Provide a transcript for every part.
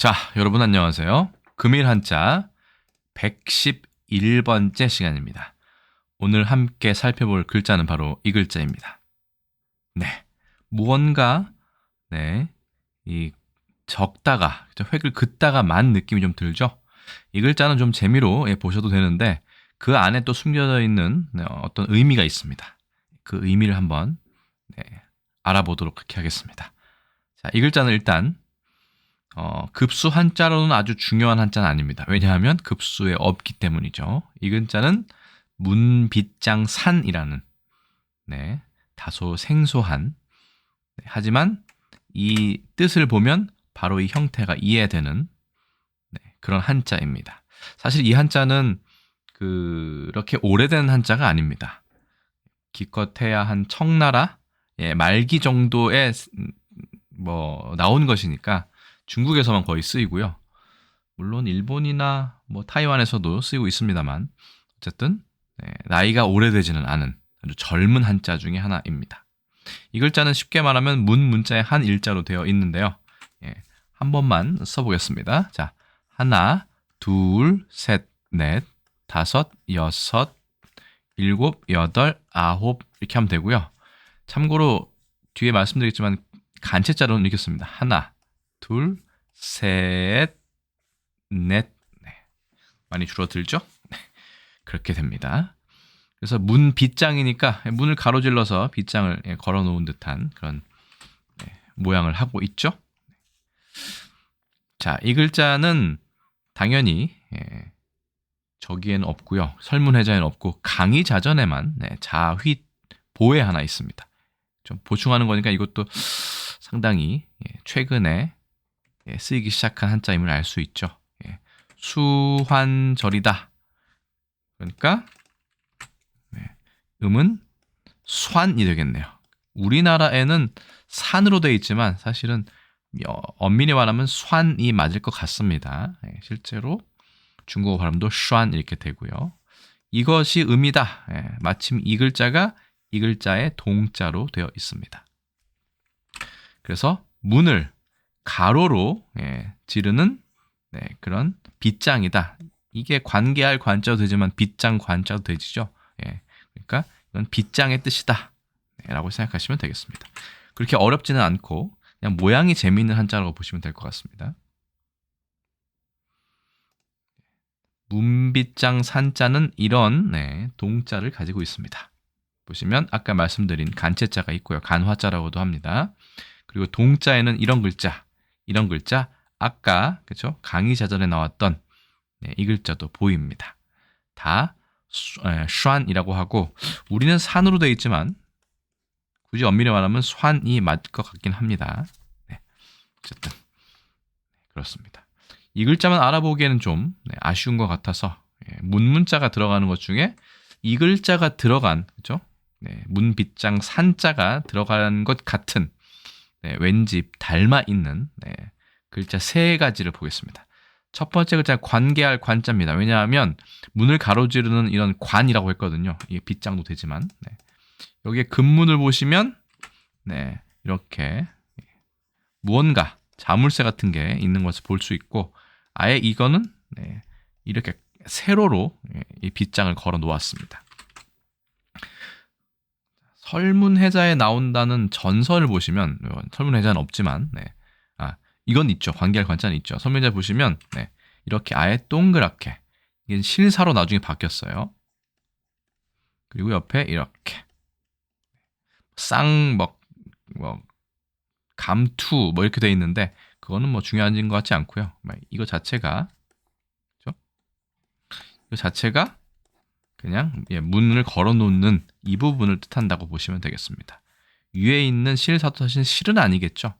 자, 여러분 안녕하세요. 금일 한자 111번째 시간입니다. 오늘 함께 살펴볼 글자는 바로 이 글자입니다. 네, 무언가 이 적다가 획을 긋다가 만 느낌이 좀 들죠? 이 글자는 좀 재미로 보셔도 되는데 그 안에 또 숨겨져 있는 어떤 의미가 있습니다. 그 의미를 한번 알아보도록 그렇게 하겠습니다. 자, 이 글자는 일단 급수 한자로는 아주 중요한 한자는 아닙니다. 왜냐하면 급수에 없기 때문이죠. 이 글자는 문빗장산이라는 다소 생소한 하지만 이 뜻을 보면 바로 이 형태가 이해되는 그런 한자입니다. 사실 이 한자는 그렇게 오래된 한자가 아닙니다. 기껏해야 한 청나라 말기 정도에 나온 것이니까 중국에서만 거의 쓰이고요. 물론 일본이나 타이완에서도 쓰이고 있습니다만 어쨌든 나이가 오래되지는 않은 아주 젊은 한자 중에 하나입니다. 이 글자는 쉽게 말하면 문자의 한 일자로 되어 있는데요. 한 번만 써보겠습니다. 자, 하나, 둘, 셋, 넷, 다섯, 여섯, 일곱, 여덟, 아홉 이렇게 하면 되고요. 참고로 뒤에 말씀드리겠지만 간체자로는 이렇게 씁니다. 하나, 둘, 셋, 넷. 많이 줄어들죠? 그렇게 됩니다. 그래서 문빗장이니까 문을 가로질러서 빗장을 걸어놓은 듯한 그런 모양을 하고 있죠. 자, 이 글자는 당연히 저기에는 없고요. 설문해자에는 없고 강의자전에만 자휘 보에 하나 있습니다. 좀 보충하는 거니까 이것도 상당히 최근에 쓰이기 시작한 한자임을 알 수 있죠. 수환절이다. 그러니까 음은 수환이 되겠네요. 우리나라에는 산으로 되어 있지만 사실은 엄밀히 말하면 수환이 맞을 것 같습니다. 실제로 중국어 발음도 슈안 이렇게 되고요. 이것이 음이다. 마침 이 글자가 이 글자의 동자로 되어 있습니다. 그래서 문을 가로로 지르는 그런 빗장이다. 이게 관계할 관자도 되지만 빗장 관자도 되지죠. 그러니까 이건 빗장의 뜻이다. 라고 생각하시면 되겠습니다. 그렇게 어렵지는 않고 그냥 모양이 재미있는 한자라고 보시면 될 것 같습니다. 문빗장 산자는 이런 동자를 가지고 있습니다. 보시면 아까 말씀드린 간체자가 있고요. 간화자라고도 합니다. 그리고 동자에는 이런 글자 아까 그렇죠? 강의자전에 나왔던 이 글자도 보입니다. 다 슈안이라고 하고 우리는 산으로 되어 있지만 굳이 엄밀히 말하면 수환이 맞을 것 같긴 합니다. 어쨌든 그렇습니다. 이 글자만 알아보기에는 좀 아쉬운 것 같아서 문자가 들어가는 것 중에 이 글자가 들어간 그렇죠? 문빗장 산자가 들어간 것 같은 왠지 닮아 있는 글자 세 가지를 보겠습니다. 첫 번째 글자 관계할 관자입니다. 왜냐하면 문을 가로지르는 이런 관이라고 했거든요. 이게 빗장도 되지만 여기에 금문을 보시면 이렇게 무언가 자물쇠 같은 게 있는 것을 볼 수 있고 아예 이거는 이렇게 세로로 이 빗장을 걸어 놓았습니다. 설문해자에 나온다는 전설을 보시면 설문해자는 없지만 이건 있죠. 관계할 관자는 있죠. 설문해자 보시면 이렇게 아예 동그랗게 이게 실사로 나중에 바뀌었어요. 그리고 옆에 이렇게 감투 이렇게 돼 있는데 그거는 중요한 것 같지 않고요. 이거 자체가 그렇죠? 이거 자체가 그냥 문을 걸어놓는 이 부분을 뜻한다고 보시면 되겠습니다. 위에 있는 실사도 사실 실은 아니겠죠.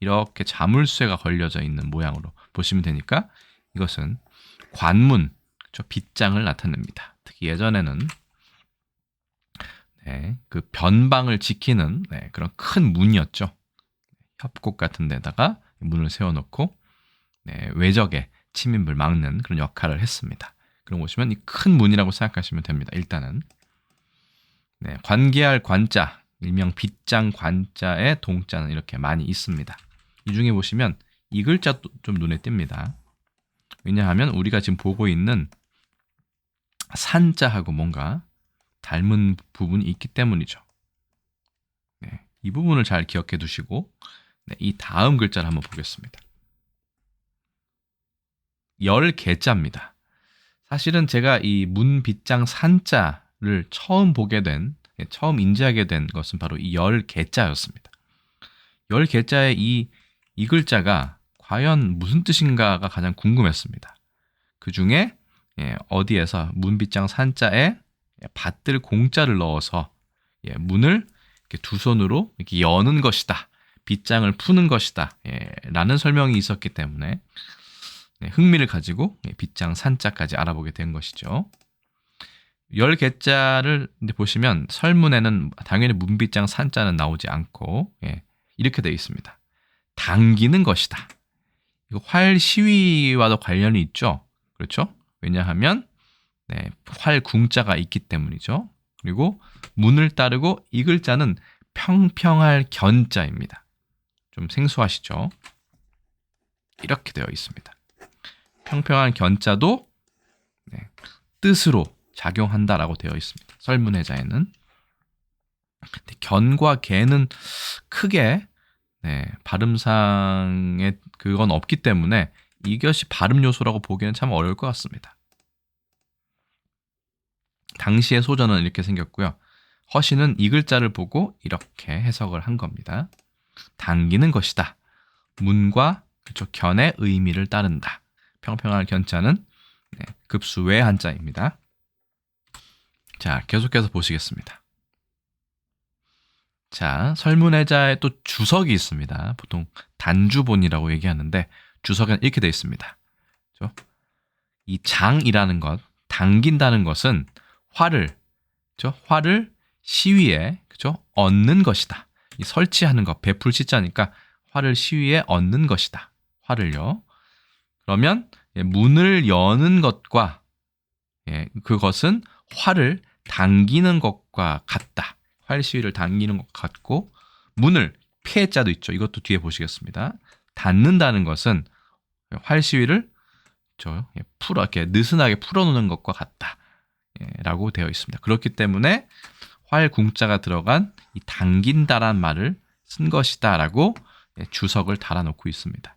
이렇게 자물쇠가 걸려져 있는 모양으로 보시면 되니까 이것은 관문, 그렇죠? 빗장을 나타냅니다. 특히 예전에는 그 변방을 지키는 그런 큰 문이었죠. 협곡 같은 데다가 문을 세워놓고 외적의 침입을 막는 그런 역할을 했습니다. 그럼 보시면 이 큰 문이라고 생각하시면 됩니다. 일단은 관계할 관자, 일명 빗장 관자의 동자는 이렇게 많이 있습니다. 이 중에 보시면 이 글자도 좀 눈에 띕니다. 왜냐하면 우리가 지금 보고 있는 산자하고 뭔가 닮은 부분이 있기 때문이죠. 네, 이 부분을 잘 기억해 두시고 네, 이 다음 글자를 한번 보겠습니다. 열개자입니다. 사실은 제가 이 문빗장 산자를 처음 보게 된, 처음 인지하게 된 것은 바로 이 열개자였습니다. 열개자의 이 글자가 과연 무슨 뜻인가가 가장 궁금했습니다. 그 중에 어디에서 문빗장 산자에 받들 공자를 넣어서 문을 이렇게 두 손으로 이렇게 여는 것이다. 빗장을 푸는 것이다. 라는 설명이 있었기 때문에 흥미를 가지고 빗장 산자까지 알아보게 된 것이죠. 열개자를 보시면 설문에는 당연히 문빗장 산자는 나오지 않고 이렇게 되어 있습니다. 당기는 것이다. 이거 활시위와도 관련이 있죠. 그렇죠? 왜냐하면 활궁자가 있기 때문이죠. 그리고 문을 따르고 이 글자는 평평할 견자입니다. 좀 생소하시죠? 이렇게 되어 있습니다. 평평한 견자도 뜻으로 작용한다라고 되어 있습니다. 설문해자에는. 견과 개는 크게 발음상에 그건 없기 때문에 이것이 발음 요소라고 보기에는 참 어려울 것 같습니다. 당시의 소전은 이렇게 생겼고요. 허신은 이 글자를 보고 이렇게 해석을 한 겁니다. 당기는 것이다. 문과 견의 의미를 따른다. 평평할 견자는 급수의 한자입니다. 자, 계속해서 보시겠습니다. 자, 설문해자에 또 주석이 있습니다. 보통 단주본이라고 얘기하는데 주석은 이렇게 되어 있습니다. 그렇죠? 이 장이라는 것, 당긴다는 것은 활을 시위에 얻는 것이다. 이 설치하는 것, 베풀 시자니까 활을 시위에 얻는 것이다. 활을요. 그러면 문을 여는 것과 그것은 활을 당기는 것과 같다. 활 시위를 당기는 것 같고 문을 폐자도 있죠. 이것도 뒤에 보시겠습니다. 닫는다는 것은 활 시위를 이렇게 느슨하게 풀어놓는 것과 같다. 라고 되어 있습니다. 그렇기 때문에 활궁자가 들어간 이 당긴다란 말을 쓴 것이다 라고 주석을 달아놓고 있습니다.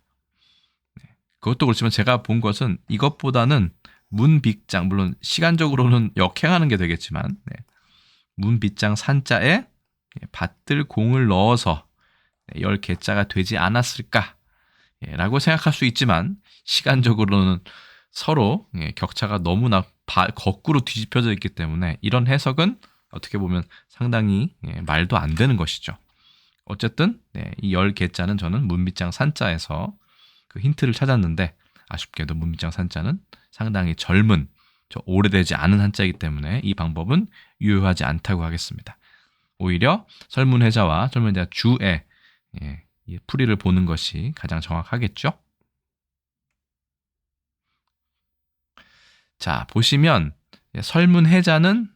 그것도 그렇지만 제가 본 것은 이것보다는 문빗장, 물론 시간적으로는 역행하는 게 되겠지만 문빗장 산자에 받들 공을 넣어서 열개자가 되지 않았을까 라고 생각할 수 있지만 시간적으로는 서로 격차가 너무나 거꾸로 뒤집혀져 있기 때문에 이런 해석은 어떻게 보면 상당히 말도 안 되는 것이죠. 어쨌든 이 열개자는 저는 문빗장 산자에서 그 힌트를 찾았는데 아쉽게도 문빗장 산자는 상당히 젊은 오래되지 않은 한자이기 때문에 이 방법은 유효하지 않다고 하겠습니다. 오히려 설문해자와 설문해자 주의 풀이를 보는 것이 가장 정확하겠죠. 자, 보시면 설문해자는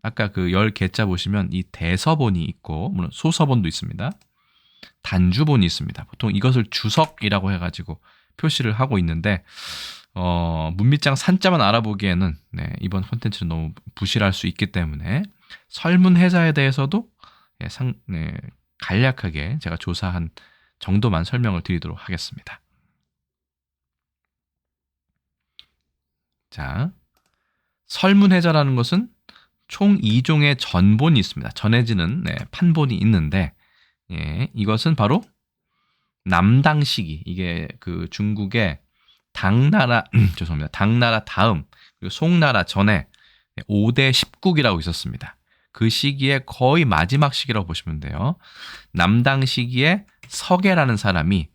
아까 그 열개자 보시면 이 대서본이 있고 물론 소서본도 있습니다. 단주본이 있습니다. 보통 이것을 주석이라고 해가지고 표시를 하고 있는데 문빗장 산자만 알아보기에는 이번 콘텐츠는 너무 부실할 수 있기 때문에 설문해자에 대해서도 간략하게 제가 조사한 정도만 설명을 드리도록 하겠습니다. 자, 설문해자라는 것은 총 2종의 전본이 있습니다. 전해지는 판본이 있는데 이것은 바로 남당시기, 이게 그 중국의 당나라 죄송합니다. 당나라 다음 그리고 송나라 전에 5대 10국이라고 있었습니다. 그 시기에 거의 마지막 시기라고 보시면 돼요. 남당 시기에 서계라는 사람이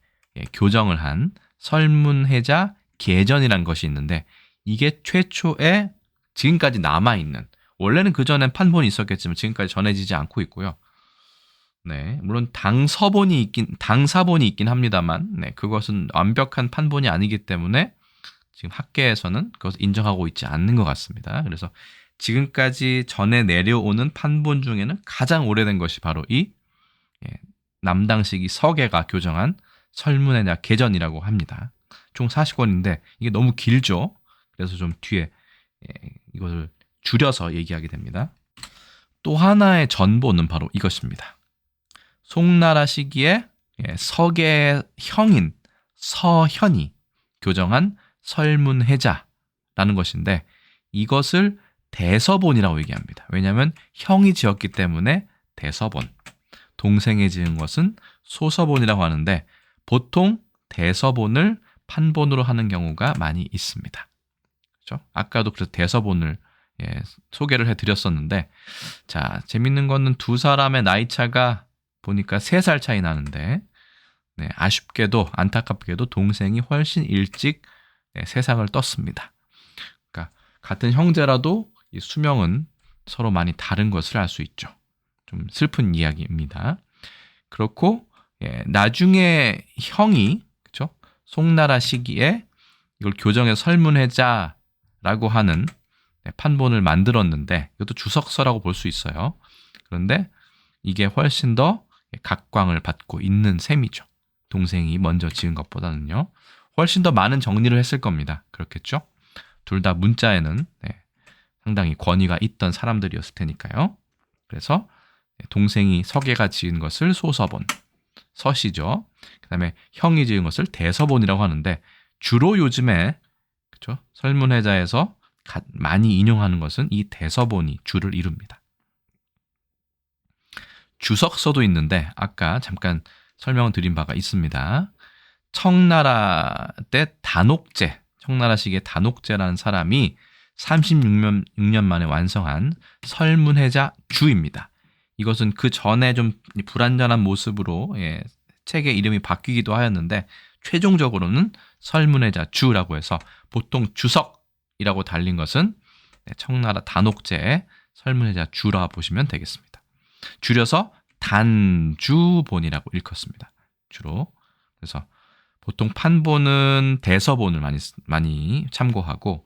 교정을 한 설문해자 계전이라는 것이 있는데 이게 최초에 지금까지 남아있는, 원래는 그전엔 판본이 있었겠지만 지금까지 전해지지 않고 있고요. 물론 당사본이 있긴 합니다만 그것은 완벽한 판본이 아니기 때문에 지금 학계에서는 그것을 인정하고 있지 않는 것 같습니다. 그래서 지금까지 전해 내려오는 판본 중에는 가장 오래된 것이 바로 이 남당 시기 서계가 교정한 설문해자 개전이라고 합니다. 총 40권인데 이게 너무 길죠. 그래서 좀 뒤에 이것을 줄여서 얘기하게 됩니다. 또 하나의 전보는 바로 이것입니다. 송나라 시기에 석의 형인 서현이 교정한 설문해자라는 것인데 이것을 대서본이라고 얘기합니다. 왜냐하면 형이 지었기 때문에 대서본, 동생이 지은 것은 소서본이라고 하는데 보통 대서본을 판본으로 하는 경우가 많이 있습니다. 그렇죠? 아까도 그래서 대서본을 소개를 해드렸었는데, 자, 재밌는 거는 두 사람의 나이 차가 보니까 3살 차이 나는데, 아쉽게도 안타깝게도 동생이 훨씬 일찍 세상을 떴습니다. 그러니까 같은 형제라도 이 수명은 서로 많이 다른 것을 알 수 있죠. 좀 슬픈 이야기입니다. 그렇고 나중에 형이 그렇죠? 송나라 시기에 이걸 교정의 설문해자라고 하는 판본을 만들었는데 이것도 주석서라고 볼 수 있어요. 그런데 이게 훨씬 더 각광을 받고 있는 셈이죠. 동생이 먼저 지은 것보다는요. 훨씬 더 많은 정리를 했을 겁니다. 그렇겠죠? 둘 다 문자에는 상당히 권위가 있던 사람들이었을 테니까요. 그래서 동생이 서계가 지은 것을 소서본, 서시죠. 그 다음에 형이 지은 것을 대서본이라고 하는데 주로 요즘에 그렇죠? 설문해자에서 많이 인용하는 것은 이 대서본이 주를 이룹니다. 주석서도 있는데 아까 잠깐 설명을 드린 바가 있습니다. 청나라 때 단옥제, 청나라식의 단옥제라는 사람이 36년 만에 완성한 설문해자 주입니다. 이것은 그 전에 좀 불완전한 모습으로 책의 이름이 바뀌기도 하였는데 최종적으로는 설문해자 주라고 해서 보통 주석이라고 달린 것은 청나라 단옥제의 설문해자 주라 보시면 되겠습니다. 줄여서 단주본이라고 일컫습니다. 주로. 그래서 보통 판본은 대서본을 많이 참고하고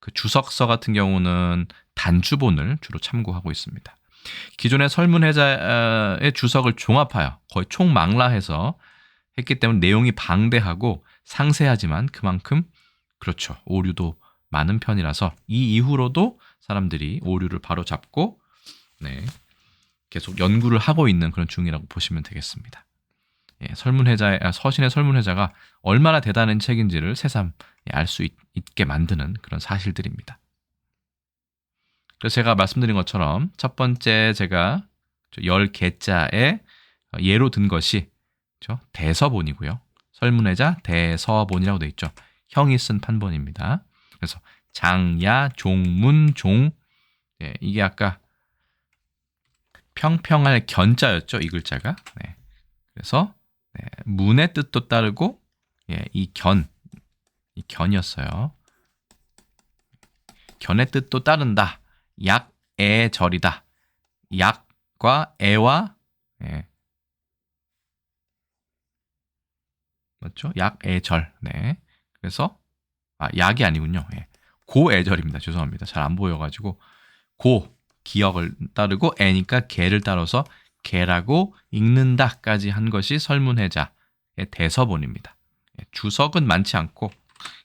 그 주석서 같은 경우는 단주본을 주로 참고하고 있습니다. 기존의 설문해자의 주석을 종합하여 거의 총망라해서 했기 때문에 내용이 방대하고 상세하지만 그만큼 그렇죠. 오류도 많은 편이라서 이 이후로도 사람들이 오류를 바로잡고 계속 연구를 하고 있는 그런 중이라고 보시면 되겠습니다. 서신의 설문해자가 얼마나 대단한 책인지를 새삼 알 수 있게 만드는 그런 사실들입니다. 그래서 제가 말씀드린 것처럼 첫 번째 제가 10개자의 예로 든 것이 대서본이고요. 설문해자 대서본이라고 되어 있죠. 형이 쓴 판본입니다. 그래서 장야, 종문, 종 이게 아까 평평할 견자였죠. 이 글자가. 그래서 문의 뜻도 따르고 이 견이었어요. 견의 뜻도 따른다. 약애절이다. 약과 애와 맞죠? 약애절. 그래서 약이 아니군요. 고애절입니다. 죄송합니다. 잘 안 보여가지고 기억을 따르고 애니까 개를 따라서 개라고 읽는다까지 한 것이 설문해자의 대서본입니다. 주석은 많지 않고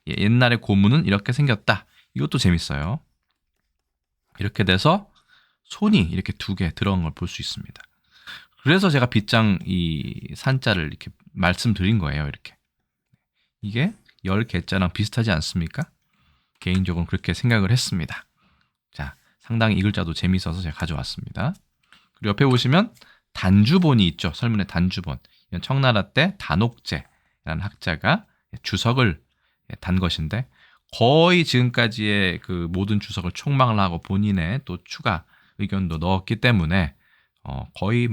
옛날의 고문은 이렇게 생겼다. 이것도 재밌어요. 이렇게 돼서 손이 이렇게 2개 들어간 걸 볼 수 있습니다. 그래서 제가 빗장 이 산자를 이렇게 말씀드린 거예요. 이렇게. 이게 10개자랑 비슷하지 않습니까? 개인적으로 그렇게 생각을 했습니다. 자, 상당히 이 글자도 재미있어서 제가 가져왔습니다. 그리고 옆에 보시면 단주본이 있죠. 설문의 단주본. 이건 청나라 때 단옥제라는 학자가 주석을 단 것인데 거의 지금까지의 그 모든 주석을 총망을 하고 본인의 또 추가 의견도 넣었기 때문에 거의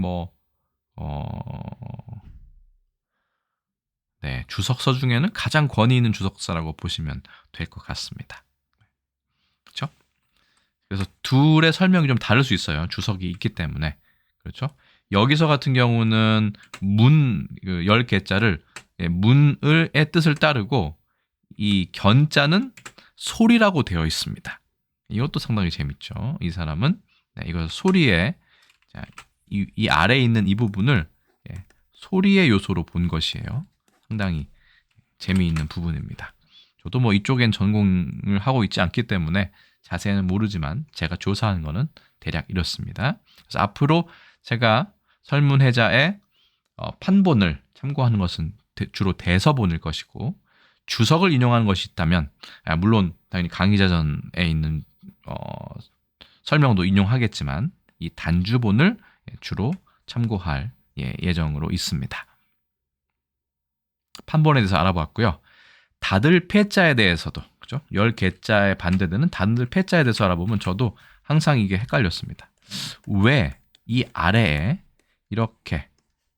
주석서 중에는 가장 권위 있는 주석서라고 보시면 될 것 같습니다. 그렇죠? 그래서 둘의 설명이 좀 다를 수 있어요. 주석이 있기 때문에. 그렇죠? 여기서 같은 경우는 10개자를 문의 뜻을 따르고 이 견자는 소리라고 되어 있습니다. 이것도 상당히 재밌죠. 이 사람은 이걸 소리에 이 아래에 있는 이 부분을 소리의 요소로 본 것이에요. 상당히 재미있는 부분입니다. 저도 뭐 이쪽엔 전공을 하고 있지 않기 때문에 자세히는 모르지만 제가 조사한 거는 대략 이렇습니다. 그래서 앞으로 제가 설문회자의 판본을 참고하는 것은 주로 대서본일 것이고 주석을 인용하는 것이 있다면 물론 당연히 강의자전에 있는 설명도 인용하겠지만 이 단주본을 주로 참고할 예정으로 있습니다. 판본에 대해서 알아보았고요. 다들 패자에 대해서도 그죠? 10개자에 반대되는 다들 패자에 대해서 알아보면 저도 항상 이게 헷갈렸습니다. 왜 이 아래에 이렇게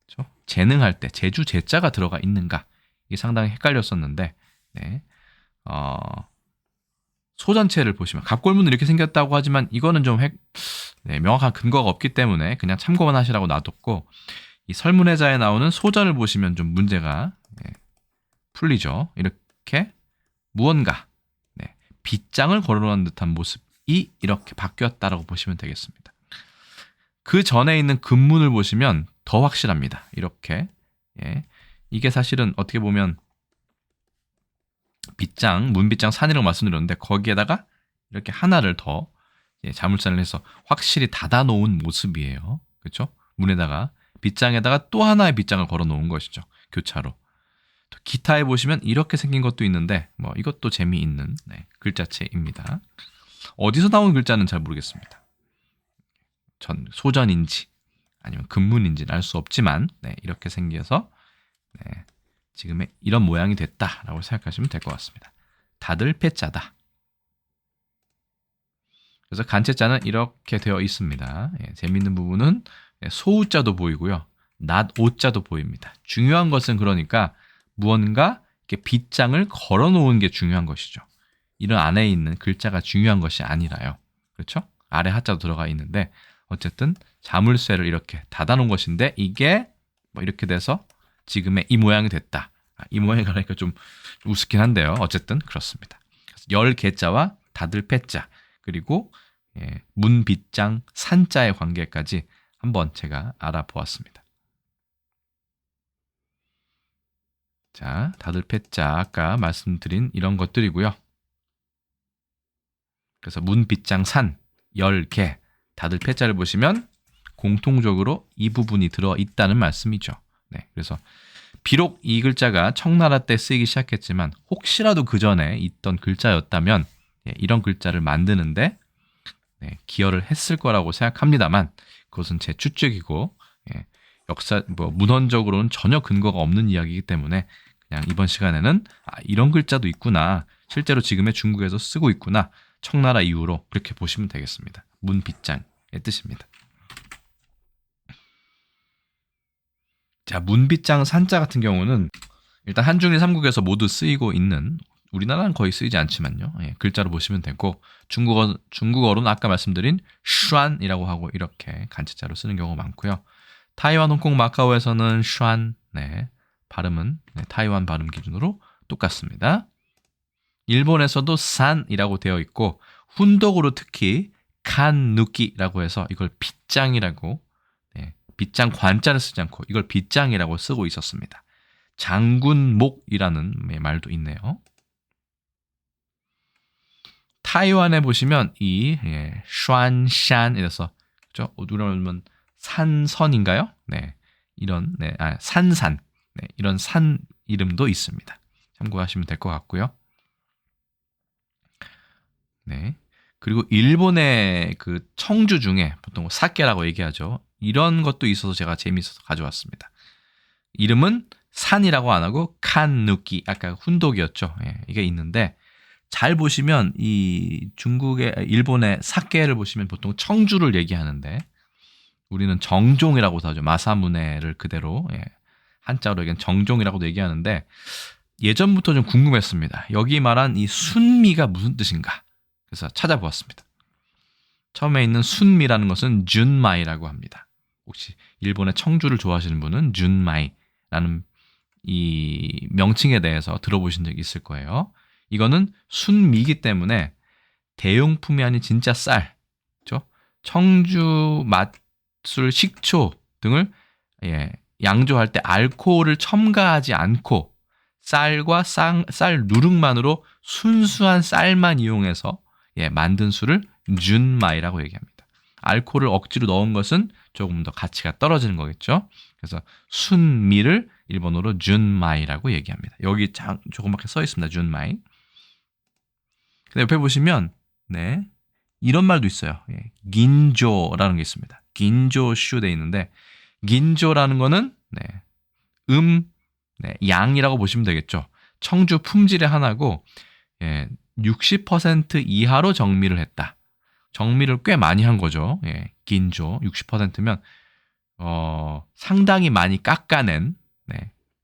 그죠? 재능할 때 제주 제자가 들어가 있는가? 이게 상당히 헷갈렸었는데 네. 소전체를 보시면 갑골문은 이렇게 생겼다고 하지만 이거는 좀 명확한 근거가 없기 때문에 그냥 참고만 하시라고 놔뒀고 이 설문회자에 나오는 소전을 보시면 좀 문제가 풀리죠. 이렇게 무언가 빗장을 걸어놓은 듯한 모습이 이렇게 바뀌었다라고 보시면 되겠습니다. 그 전에 있는 근문을 보시면 더 확실합니다. 이렇게 이게 사실은 어떻게 보면 빗장, 문빗장 산이라고 말씀드렸는데 거기에다가 이렇게 하나를 더 자물쇠를 해서 확실히 닫아놓은 모습이에요. 그렇죠? 문에다가 빗장에다가 또 하나의 빗장을 걸어놓은 것이죠. 교차로. 또 기타에 보시면 이렇게 생긴 것도 있는데 뭐 이것도 재미있는 글자체입니다. 어디서 나온 글자는 잘 모르겠습니다. 소전인지 아니면 근문인지는 알 수 없지만 이렇게 생겨서 지금의 이런 모양이 됐다라고 생각하시면 될 것 같습니다. 다들 패자다. 그래서 간체자는 이렇게 되어 있습니다. 재미있는 부분은 소우자도 보이고요. 낫오자도 보입니다. 중요한 것은 그러니까 무언가 이렇게 빗장을 걸어놓은 게 중요한 것이죠. 이런 안에 있는 글자가 중요한 것이 아니라요. 그렇죠? 아래 하자도 들어가 있는데 어쨌든 자물쇠를 이렇게 닫아놓은 것인데 이게 뭐 이렇게 돼서 지금의 이 모양이 됐다. 이 모양이 가니까 좀 우습긴 한데요. 어쨌든 그렇습니다. 10개자와 다들 패자 그리고 문빗장 산자의 관계까지 한번 제가 알아보았습니다. 자, 다들 패자 아까 말씀드린 이런 것들이고요. 그래서 문빗장 산 10개 다들 패자를 보시면 공통적으로 이 부분이 들어있다는 말씀이죠. 그래서 비록 이 글자가 청나라 때 쓰이기 시작했지만 혹시라도 그 전에 있던 글자였다면 이런 글자를 만드는데 기여를 했을 거라고 생각합니다만 그것은 제 추측이고 문헌적으로는 전혀 근거가 없는 이야기이기 때문에 그냥 이번 시간에는 이런 글자도 있구나. 실제로 지금의 중국에서 쓰고 있구나. 청나라 이후로 그렇게 보시면 되겠습니다. 문빗장의 뜻입니다. 자, 문빗장 산자 같은 경우는 일단 한중일 삼국에서 모두 쓰이고 있는 우리나라는 거의 쓰이지 않지만요. 글자로 보시면 되고 중국어로는 아까 말씀드린 슈안이라고 하고 이렇게 간체자로 쓰는 경우가 많고요. 타이완, 홍콩, 마카오에서는 슈안 발음은 타이완 발음 기준으로 똑같습니다. 일본에서도 산이라고 되어 있고 훈독으로 특히 칸누키라고 해서 이걸 빗장이라고 빗장 관자를 쓰지 않고 이걸 빗장이라고 쓰고 있었습니다. 장군목이라는 말도 있네요. 타이완에 보시면 이 슈안샨 이래서 그죠? 우리는 산선인가요? 이런 산산 이런 산 이름도 있습니다. 참고하시면 될 것 같고요. 그리고 일본의 그 청주 중에 보통 사케라고 얘기하죠. 이런 것도 있어서 제가 재미있어서 가져왔습니다. 이름은 산이라고 안 하고 칸누키 아까 훈독이었죠. 이게 있는데 잘 보시면 이 일본의 사케를 보시면 보통 청주를 얘기하는데 우리는 정종이라고도 하죠. 마사무네를 그대로 한자로 얘기하는 정종이라고도 얘기하는데 예전부터 좀 궁금했습니다. 여기 말한 이 순미가 무슨 뜻인가? 그래서 찾아보았습니다. 처음에 있는 순미라는 것은 준마이라고 합니다. 혹시 일본의 청주를 좋아하시는 분은 준마이라는 이 명칭에 대해서 들어보신 적이 있을 거예요. 이거는 순미이기 때문에 대용품이 아닌 진짜 쌀, 그렇죠? 청주 맛술, 식초 등을 양조할 때 알코올을 첨가하지 않고 쌀과 쌀 누룩만으로 순수한 쌀만 이용해서 만든 술을 준마이라고 얘기합니다. 알코올을 억지로 넣은 것은 조금 더 가치가 떨어지는 거겠죠. 그래서 순미를 일본어로 준마이라고 얘기합니다. 여기 조그맣게 써 있습니다. 준마이. 근데 옆에 보시면 이런 말도 있어요. 긴조라는 게 있습니다. 긴조슈 돼 있는데 긴조라는 거는 양이라고 보시면 되겠죠. 청주 품질의 하나고 60% 이하로 정미를 했다. 정미를 꽤 많이 한 거죠. 긴조 60%면 상당히 많이 깎아낸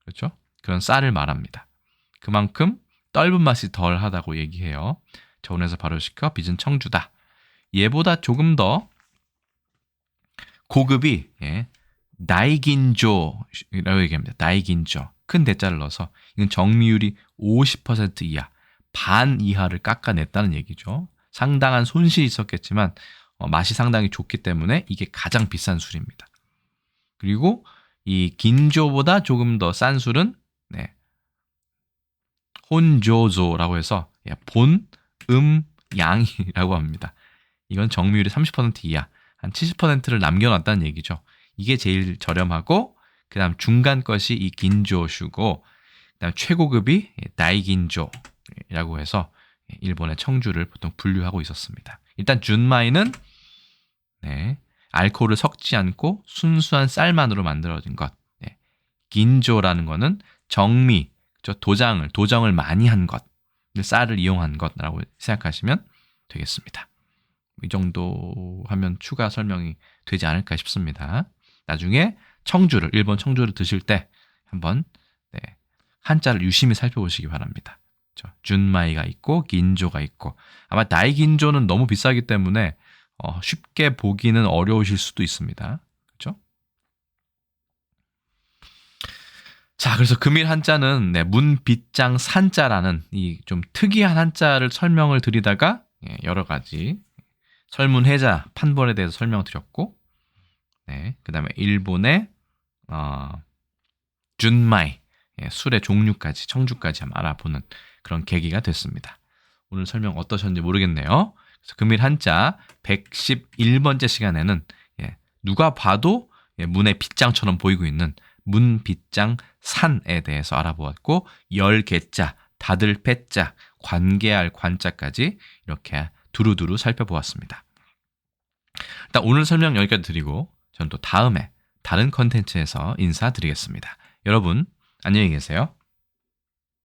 그렇죠? 그런 쌀을 말합니다. 그만큼 떫은 맛이 덜하다고 얘기해요. 저온에서 발효시켜 빚은 청주다. 얘보다 조금 더 고급이 나이긴조라고 얘기합니다. 나이긴조. 큰 대자를 넣어서 이건 정미율이 50% 이하, 반 이하를 깎아냈다는 얘기죠. 상당한 손실이 있었겠지만 맛이 상당히 좋기 때문에 이게 가장 비싼 술입니다. 그리고 이 긴조보다 조금 더 싼 술은 혼조조라고 해서 본, 양이라고 합니다. 이건 정미율이 30% 이하, 한 70%를 남겨놨다는 얘기죠. 이게 제일 저렴하고 그 다음 중간 것이 이 긴조슈고 그 다음 최고급이 다이긴조라고 해서 일본의 청주를 보통 분류하고 있었습니다. 일단 준마이는 알코올을 섞지 않고 순수한 쌀만으로 만들어진 것. 긴조라는 거는 정미, 도정을 많이 한 것, 쌀을 이용한 것이라고 생각하시면 되겠습니다. 이 정도 하면 추가 설명이 되지 않을까 싶습니다. 나중에 일본 청주를 드실 때 한번 한자를 유심히 살펴보시기 바랍니다. 준마이가 있고 긴조가 있고 아마 다이긴조는 너무 비싸기 때문에 쉽게 보기는 어려우실 수도 있습니다. 그렇죠? 자, 그래서 금일 한자는 문빗장 산자라는 이 좀 특이한 한자를 설명을 드리다가 여러 가지 설문해자 판본에 대해서 설명을 드렸고 그 다음에 일본의 준마이 술의 종류까지 청주까지 한번 알아보는 그런 계기가 됐습니다. 오늘 설명 어떠셨는지 모르겠네요. 그래서 금일 한자 111번째 시간에는 누가 봐도 문의 빗장처럼 보이고 있는 문빗장 산에 대해서 알아보았고 열개자, 다들 패자, 관계할 관자까지 이렇게 두루두루 살펴보았습니다. 일단 오늘 설명 여기까지 드리고 저는 또 다음에 다른 컨텐츠에서 인사드리겠습니다. 여러분 안녕히 계세요.